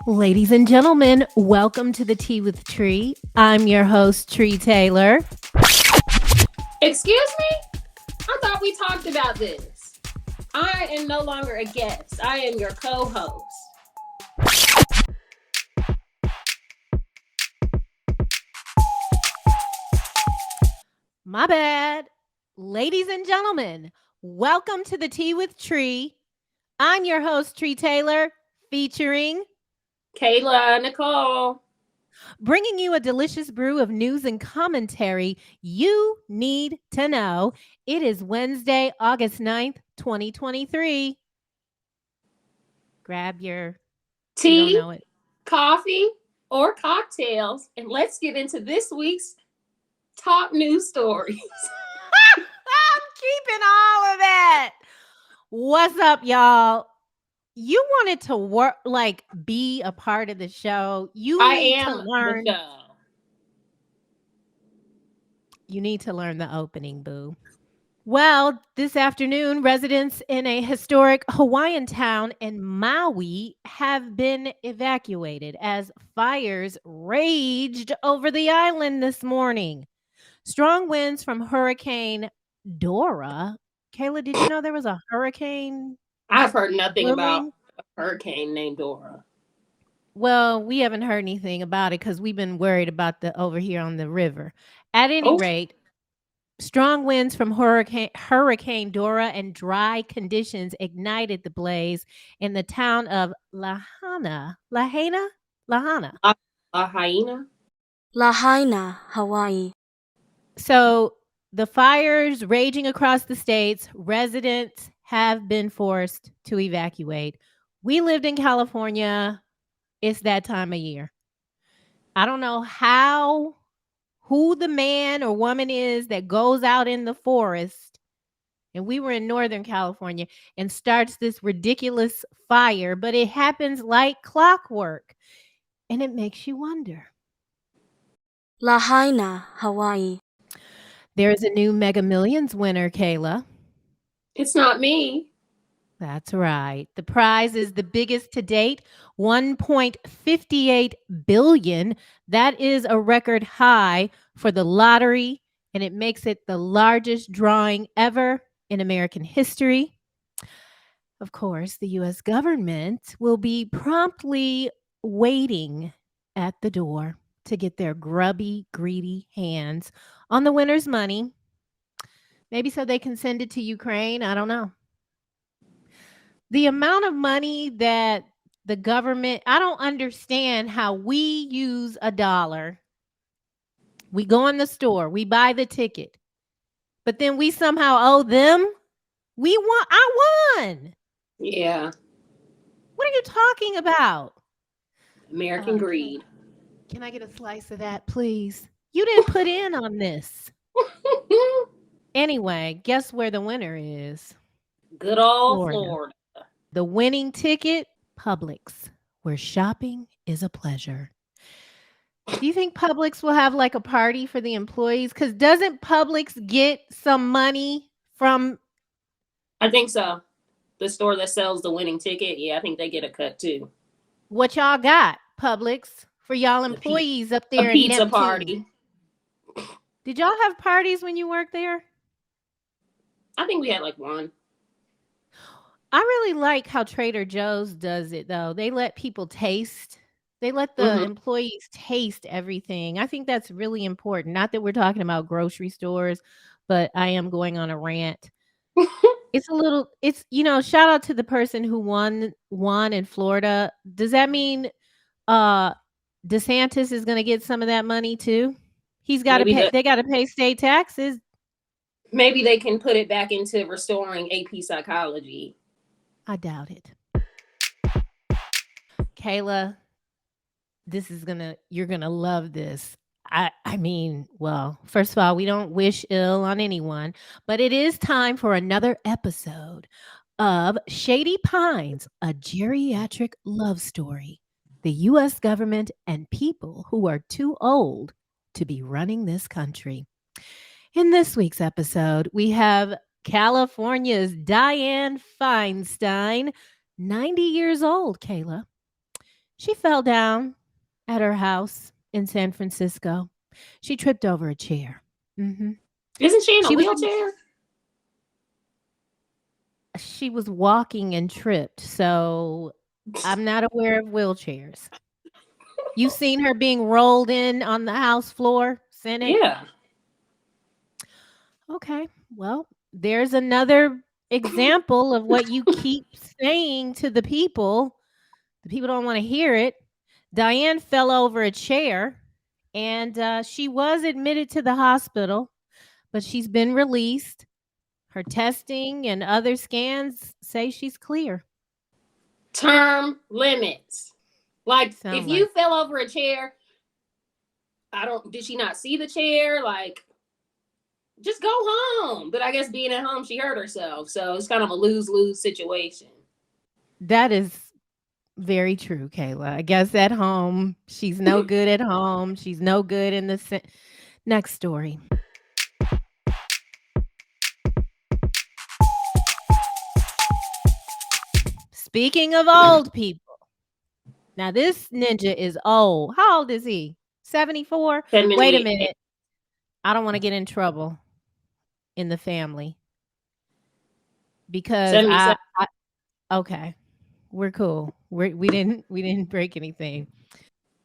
Ladies and gentlemen, welcome to the Tea with Trei. I'm your host, Trei Taylor. Excuse me? I thought we talked about this. I am no longer a guest. I am your co-host. My bad. Ladies and gentlemen, welcome to the Tea with Trei. I'm your host, Trei Taylor, featuring Cayla, Nicole. bringing you a delicious brew of news and commentary you need to know. It is Wednesday, August 9th, 2023. Grab your, you don't Tea, know it. coffee, or cocktails, and let's get into this week's top news stories. I'm keeping all of that. What's up, y'all? You wanted to work, like, be a part of the show. I To am the learn. show. You need to learn the opening, boo. Well, this afternoon, residents in a historic Hawaiian town in Maui have been evacuated as fires raged over the island this morning. Strong winds from Hurricane Dora. Cayla, did you know there was a hurricane I've heard nothing about brewing? a hurricane named Dora. Well, we haven't heard anything about it because we've been worried about the over here on the river. At any Oh, rate, strong winds from Hurricane Dora and dry conditions ignited the blaze in the town of Lahana. a hyena? Lahaina, Hawaii. So the fires raging across the states, residents have been forced to evacuate. We lived in California. It's that time of year. I don't know who the man or woman is that goes out in the forest, and we were in Northern California, and starts this ridiculous fire, but it happens like clockwork. And it makes you wonder. Lahaina, Hawaii. There is a new Mega Millions winner, Cayla. It's not me. That's right. The prize is the biggest to date, 1.58 billion. That is a record high for the lottery, and it makes it the largest drawing ever in American history. Of course, the US government will be promptly waiting at the door to get their grubby, greedy hands on the winner's money. Maybe so they can send it to Ukraine. I don't know. The amount of money that the government, I don't understand how we use a dollar. We go in the store, we buy the ticket, but then we somehow owe them. I won. Yeah, What are you talking about? American greed. Can I get a slice of that, please? You didn't put in on this. Anyway, guess where the winner is? Good old Florida. Florida. The winning ticket, Publix, where shopping is a pleasure. Do you think Publix will have like a party for the employees? Because doesn't Publix get some money from I think so. The store that sells the winning ticket, yeah, I think they get a cut too. what y'all got, Publix, for y'all The pe- employees up a there in pizza Neptune? party. Did y'all have parties when you worked there? I think we had like one. I really like how Trader Joe's does it though. They let people taste. They let the Hmm. employees taste everything. I think that's really important. Not that we're talking about grocery stores, but I am going on a rant. Shout out to the person who won in Florida. Does that mean uh DeSantis is going to get some of that money too? He's got to maybe pay the they got to pay state taxes. maybe they can put it back into restoring AP psychology. I doubt it. Cayla, you're gonna love this. I mean, well, first of all, we don't wish ill on anyone, but it is time for another episode of Shady Pines, a geriatric love story. The US government and people who are too old to be running this country. In this week's episode, we have California's Dianne Feinstein, 90 years old, Cayla. She fell down at her house in San Francisco. She tripped over a chair. Mhm. Isn't she in a She was wheelchair? she was walking and tripped, so I'm not aware of wheelchairs. You've seen her being rolled in on the house floor, Senate? Yeah. Okay. Well, there's another example of what you keep saying to the people. The people don't want to hear it. Diane fell over a chair and she was admitted to the hospital, but she's been released. Her testing and other scans say she's clear. Term limits. Like, if Sound you like fell over a chair, I don't, did she not see the chair? Like, just go home. But I guess being at home, she hurt herself. So it's kind of a lose lose situation. that is very true, Kayla. I guess at home, she's no good at home. She's no good in the next story. Speaking of old people, now this ninja is old. How old is he? 74? 10 Wait a minutes. minute. I don't want to get in trouble in the family because 77. I okay. We're cool. We didn't break anything.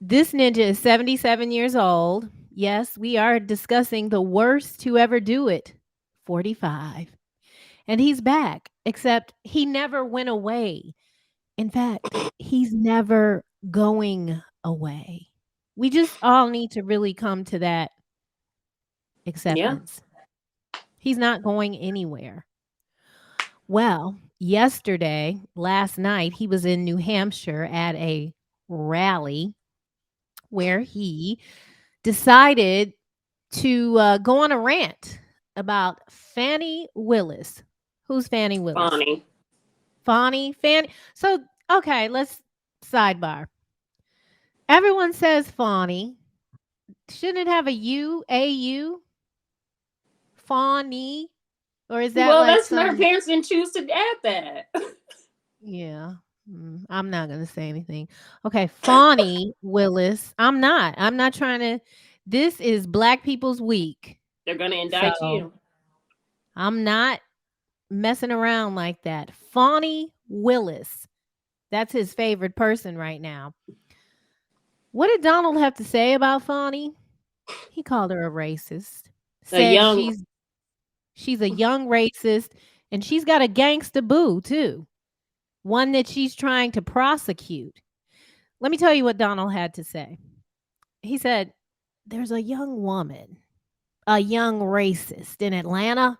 This ninja is 77 years old. Yes, we are discussing the worst to ever do it. 45. And he's back, except he never went away. In fact, he's never going away. We just all need to really come to that Yeah. acceptance. He's not going anywhere. Well, last night, he was in New Hampshire at a rally where he decided to go on a rant about Fannie Willis. Who's Fannie Willis? Funny. Fannie. So, okay, let's sidebar. Everyone says Fawny. Shouldn't it have a U? A-U? Fawny? Or is that Well, like that's her some parents didn't choose to add that. yeah. I'm not gonna say anything. Okay, Fawny Willis. I'm not trying to this is Black People's Week. They're going to indict So you. I'm not messing around like that. Fawny Willis. That's his favorite person right now. What did Donald have to say about Fawny? He called her a racist. A Said young, she's a young racist and she's got a gangsta boo too. One that she's trying to prosecute. Let me tell you what Donald had to say. He said, "There's a young woman, a young racist in Atlanta.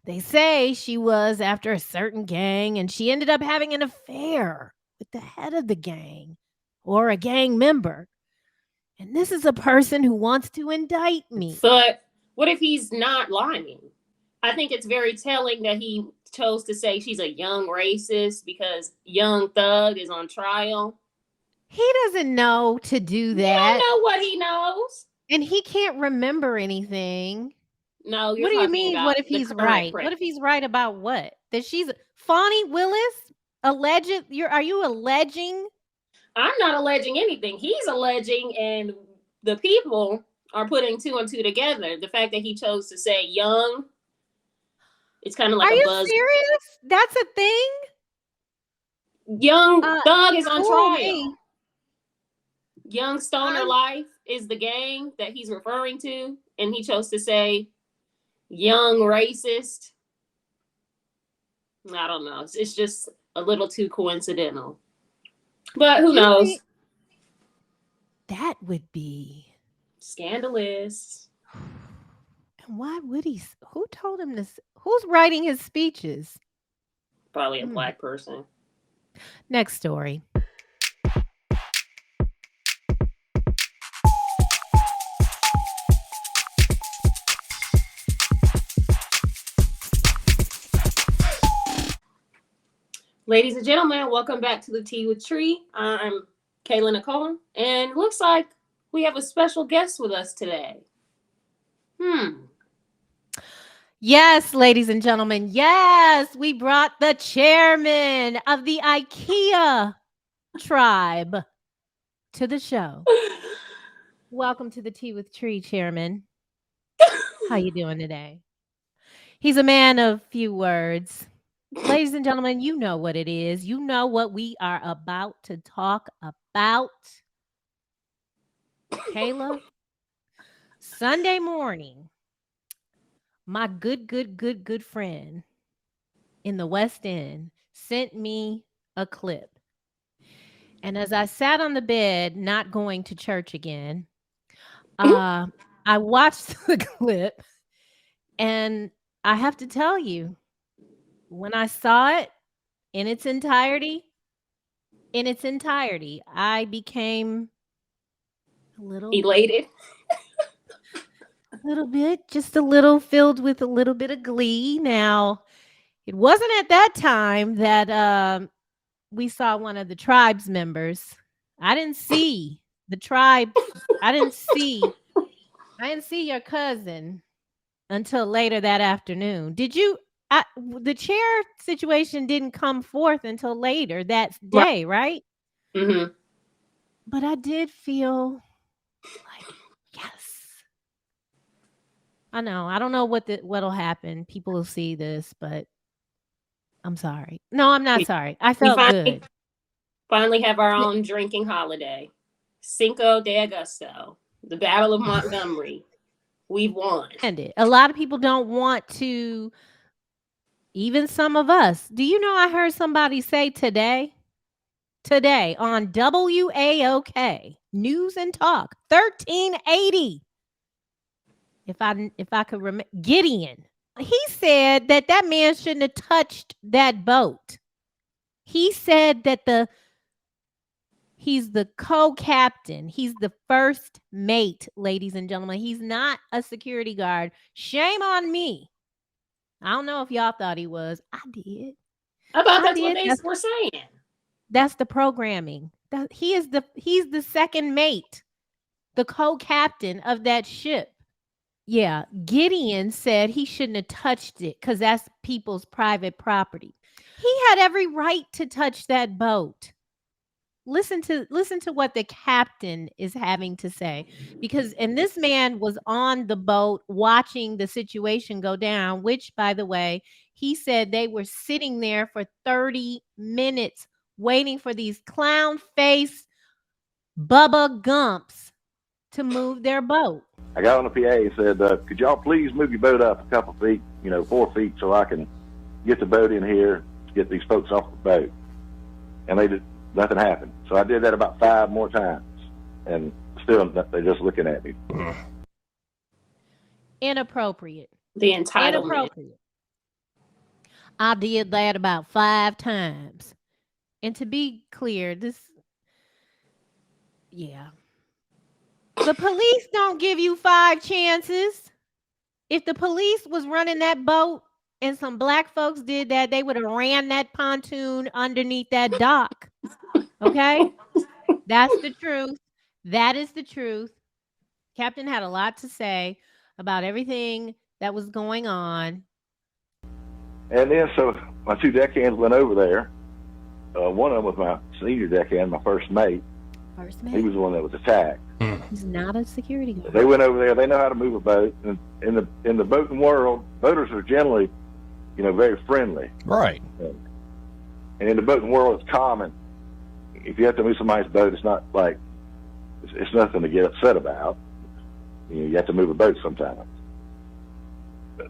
They say she was after a certain gang and she ended up having an affair with the head of the gang or a gang member. And this is a person who wants to indict me." but what if he's not lying? I think it's very telling that he chose to say she's a young racist because Young Thug is on trial. He doesn't know to do You don't that. know what he knows. And he can't remember anything. No, you're What do you talking mean, what about if the he's current right? president. What if he's right about what? That she's Fawny Willis? Alleged are you alleging? I'm not alleging anything. He's alleging, and the people are putting two and two together. The fact that he chose to say young, it's kind of like Are a you buzz. serious? That's a thing? Young Uh, Thug is on fool me. trial. Young Stoner I'm Life is the gang that he's referring to, and he chose to say young racist. I don't know. It's just a little too coincidental. But who you mean knows? that would be Scandalous. and why would he who told him this? Who's writing his speeches? Probably a Hmm. black person. Next story. Ladies and gentlemen, welcome back to the Tea with Trei. I'm Cayla Nicole, and looks like we have a special guest with us today. Yes, ladies and gentlemen. Yes, we brought the chairman of the IKEA tribe. to the show. Welcome to the Tea with Tree, Chairman. How you doing today? He's a man of few words. Ladies and gentlemen, you know what it is. You know what we are about to talk about. Cayla, Sunday morning, my good friend in the West End sent me a clip. And as I sat on the bed, not going to church again, uh, I watched the clip and I have to tell you, when I saw it in its entirety, I became a Elated. little bit, just a little filled with a little bit of glee. Now, it wasn't at that time that we saw one of the tribe's members. I didn't see the tribe. I didn't see. I didn't see your cousin until later that afternoon. Did you? The chair situation didn't come forth until later that Right. day, right? Mm-hmm. But I did feel like, yes. I know. I don't know what'll happen. People will see this, but I'm sorry. No, I'm not We, sorry. I we felt good. finally have our own drinking holiday. Cinco de Agosto, the Battle of Montgomery. We've won. And a lot of people don't want to, even some of us. Do you know I heard somebody say today on WAOK News and Talk 1380. If I could remember, Gideon. He said that man shouldn't have touched that boat. He said that he's the co-captain. He's the first mate, ladies and gentlemen. He's not a security guard. Shame on me. I don't know if y'all thought he was. I did. I thought I that's what did. they were saying. That's the programming. He's the second mate, the co-captain of that ship. Yeah, Gideon said he shouldn't have touched it because that's people's private property. He had every right to touch that boat. Listen to what the captain is having to say, because and this man was on the boat watching the situation go down, which, by the way, he said they were sitting there for 30 minutes waiting for these clown face Bubba Gumps to move their boat. I got on the PA and said, could y'all please move your boat up a couple feet, 4 feet, so I can get the boat in here to get these folks off the boat. And nothing happened. So I did that about 5 more times, and still they're just looking at me. Inappropriate. The entitlement. Inappropriate. I did that about 5 times. And to be clear, yeah. The police don't give you 5 chances. If the police was running that boat and some black folks did that, they would have ran that pontoon underneath that dock. Okay? That's the truth. That is the truth. Captain had a lot to say about everything that was going on. And then, so my 2 deckhands went over there. One of them was my senior deckhand, my first mate. He was the one that was attacked. He's not a security guard. They went over there. They know how to move a boat. And in the boating world, boaters are generally, very friendly. Right. And in the boating world, it's common. If you have to move somebody's boat, it's not like it's nothing to get upset about. You have to move a boat sometimes.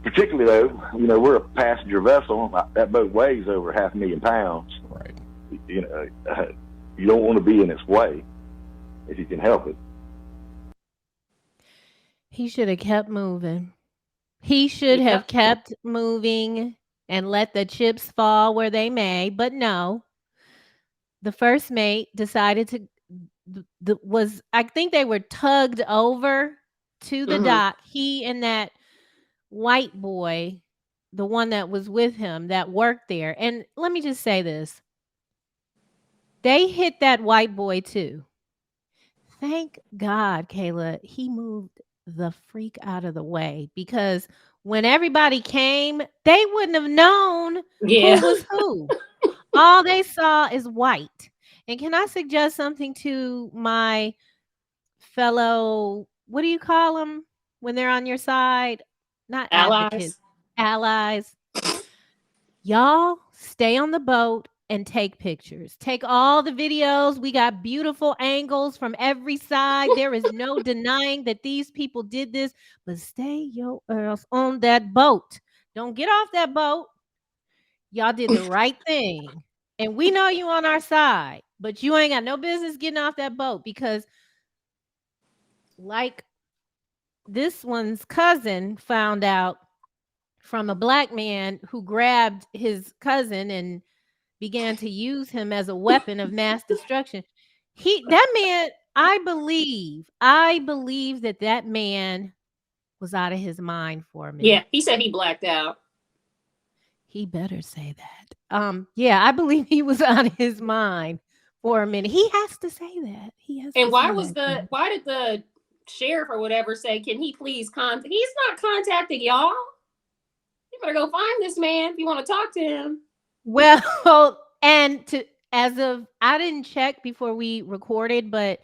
Particularly though, we're a passenger vessel. That boat weighs over 500,000 pounds. Right. You don't want to be in its way if you can help it. He should have kept moving. He should have kept moving and let the chips fall where they may. But no, the first mate decided to I think they were tugged over to the dock. He and that white boy, the one that was with him that worked there. And let me just say this. They hit that white boy too. Thank God, Cayla, he moved the freak out of the way, because when everybody came, they wouldn't have known who was who. All they saw is white. And can I suggest something to my fellow, what do you call them when they're on your side? Not advocates, Allies. allies. Y'all stay on the boat and take pictures. Take all the videos. We got beautiful angles from every side. There is no denying that these people did this, but stay your ass on that boat. Don't get off that boat. Y'all did the right thing. And we know you on our side, but you ain't got no business getting off that boat because, like this one's cousin found out from a black man who grabbed his cousin and began to use him as a weapon of mass destruction. That man, I believe that that man was out of his mind for a Yeah, minute. he said he blacked out. He better say that. Yeah, I believe he was out of his mind for a minute. He has to say that. He has to And say that. why did the sheriff or whatever say, can he please contact? He's not contacting y'all. You better go find this man if you want to talk to him. Well, and to as of I didn't check before we recorded, but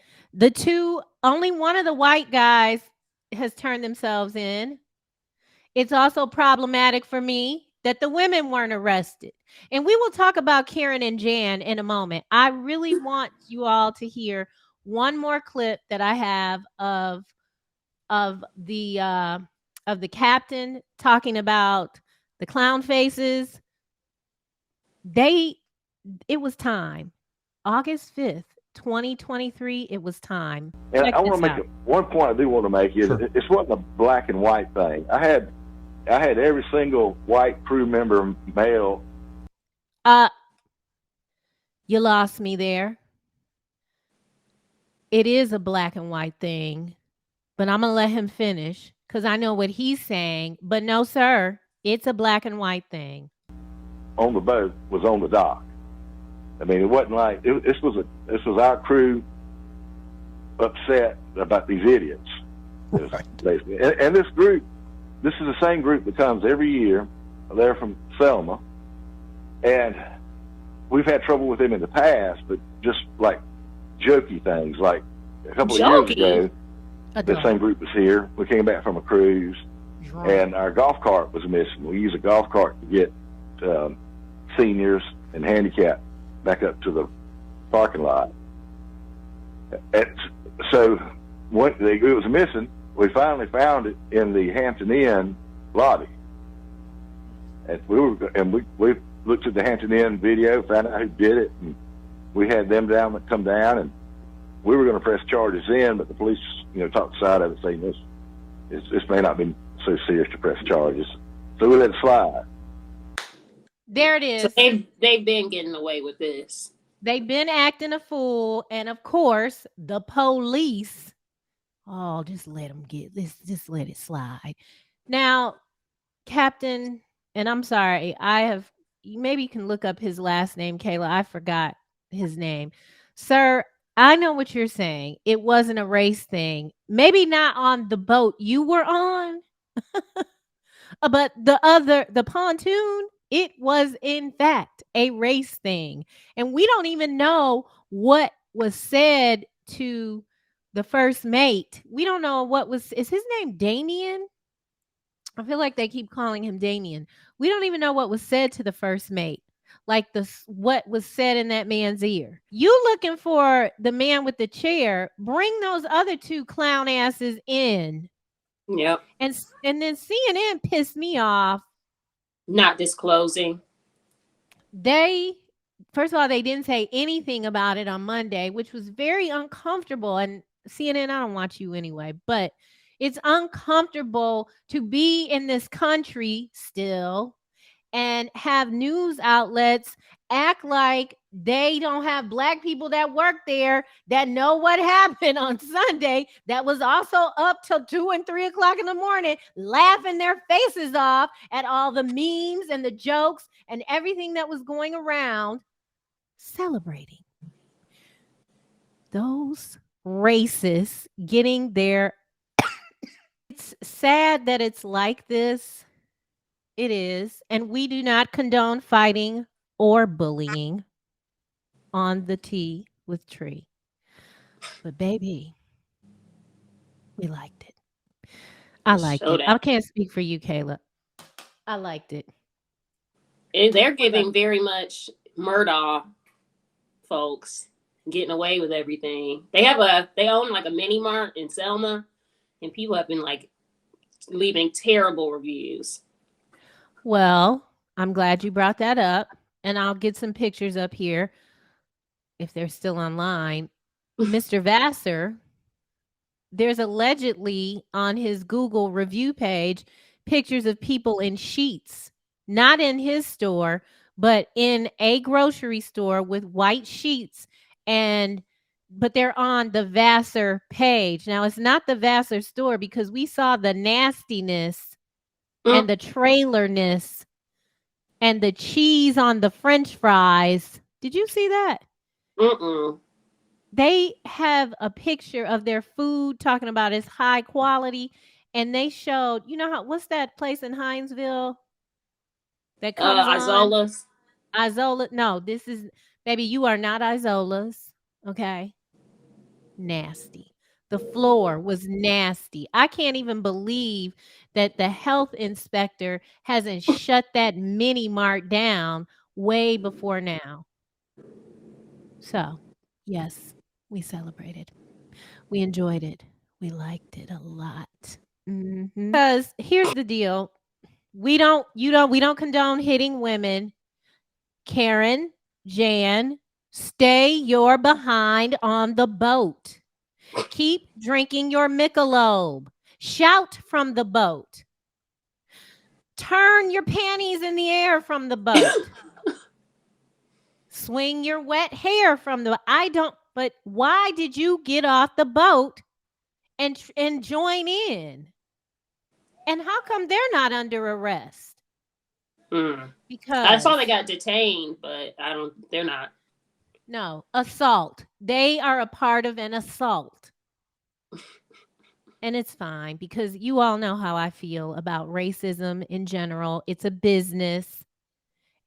only one of the white guys has turned themselves in. It's also problematic for me that the women weren't arrested. And we will talk about Karen and Jan in a moment. I really want you all to hear one more clip that I have of the uh of the captain talking about the clown faces. They It was time. August 5th, 2023, it was time. And Check I want this to make out. one point I do want to make is Sure. it wasn't a black and white thing. I had every single white crew member male. Uh, you lost me there. It is a black and white thing, but I'm going to let him finish because I know what he's saying. But no, sir, it's a black and white thing. On the boat was on the dock. I mean, it wasn't like this was our crew upset about these idiots, Right. basically. And this group, this is the same group that comes every year. They're from Selma, and we've had trouble with them in the past, but just like jokey things. Like a couple of years ago, the same group was here. We came back from a cruise, and our golf cart was missing. We use a golf cart to get seniors and handicapped back up to the parking lot. So when it was missing, we finally found it in the Hampton Inn lobby. And we looked at the Hampton Inn video, found out who did it, and we had them come down, and we were going to press charges in, but the police, talked aside of it, saying this may not be so serious to press charges. So we let it slide. There it is. So they've been getting away with this. They've been acting a fool, and of course, the police. Oh, just let them get this. Just let it slide. Now, Captain, and I'm sorry, maybe you can look up his last name, Cayla. I forgot his name. Sir, I know what you're saying. It wasn't a race thing. Maybe not on the boat you were on, but the pontoon, it was in fact a race thing. And we don't even know what was said to the first mate. We don't know is his name Damien? I feel like they keep calling him Damien. We don't even know what was said to the first mate. Like what was said in that man's ear. You looking for the man with the chair, bring those other two clown asses in. Yep. And then CNN pissed me off. Not disclosing. First of all, they didn't say anything about it on Monday, which was very uncomfortable. And CNN, I don't watch you anyway, but it's uncomfortable to be in this country still and have news outlets act like they don't have black people that work there that know what happened on Sunday that was also up till 2 and 3 o'clock in the morning laughing their faces off at all the memes and the jokes and everything that was going around, celebrating those racists getting their it's sad that it's like this. It is. And we do not condone fighting or bullying on the T with Trei. But baby, we liked it. I liked it. Showdown. I can't speak for you, Cayla. I liked it. They're What about giving very much Murdaugh folks getting away with everything. They own like a mini mart in Selma, and people have been like leaving terrible reviews. Well, I'm glad you brought that up, and I'll get some pictures up here if they're still online. Mr. Vassar, there's allegedly on his Google review page pictures of people in sheets, not in his store, but in a grocery store with white sheets and but they're on the Vassar page. Now it's not the Vassar store because we saw the nastiness and Mm, the trailerness and the cheese on the french fries. Did you see that? mm-mm. They have a picture of their food talking about its high quality, and they showed, you know how what's that place in Hinesville that comes on? Isola's. Isola. No, this is baby, you are not Isola's. Okay. Nasty. The floor was nasty. I can't even believe that the health inspector hasn't shut that mini mart down way before now. So, yes, we celebrated. We enjoyed it. We liked it a lot. Because here's the deal. We don't condone hitting women. Karen, Jan, stay your behind on the boat. Keep drinking your Michelob. Shout from the boat. Turn your panties in the air from the boat. Swing your wet hair from the but why did you get off the boat and join in? And how come they're not under arrest? Mm. I saw they Because got detained, but I don't. They're not. no, assault. They are a part of an assault. And it's fine because you all know how I feel about racism in general. It's a business.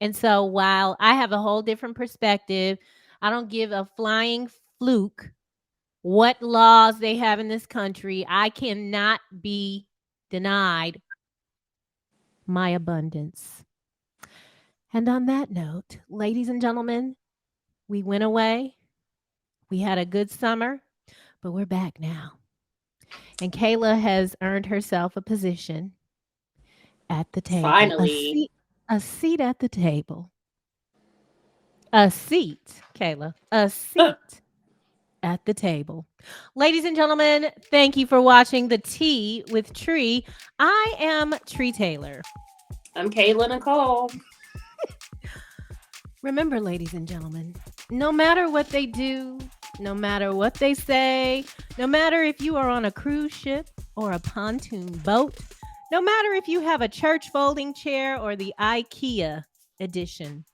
And so while I have a whole different perspective, I don't give a flying fluke what laws they have in this country. I cannot be denied my abundance. And on that note, ladies and gentlemen, we went away. We had a good summer, but we're back now. And Cayla has earned herself a position at the table, Finally. a seat at the table. A seat, Cayla, a seat at the table. Ladies and gentlemen, thank you for watching The Tea with Trei. I am Trei Taylor. I'm Cayla Nicole. Remember, ladies and gentlemen, no matter what they do, no matter what they say, no matter if you are on a cruise ship or a pontoon boat, no matter if you have a church folding chair or the IKEA edition,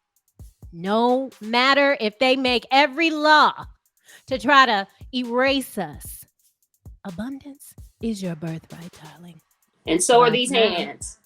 no matter if they make every law to try to erase us, abundance is your birthright, darling. And so are Right these now. hands.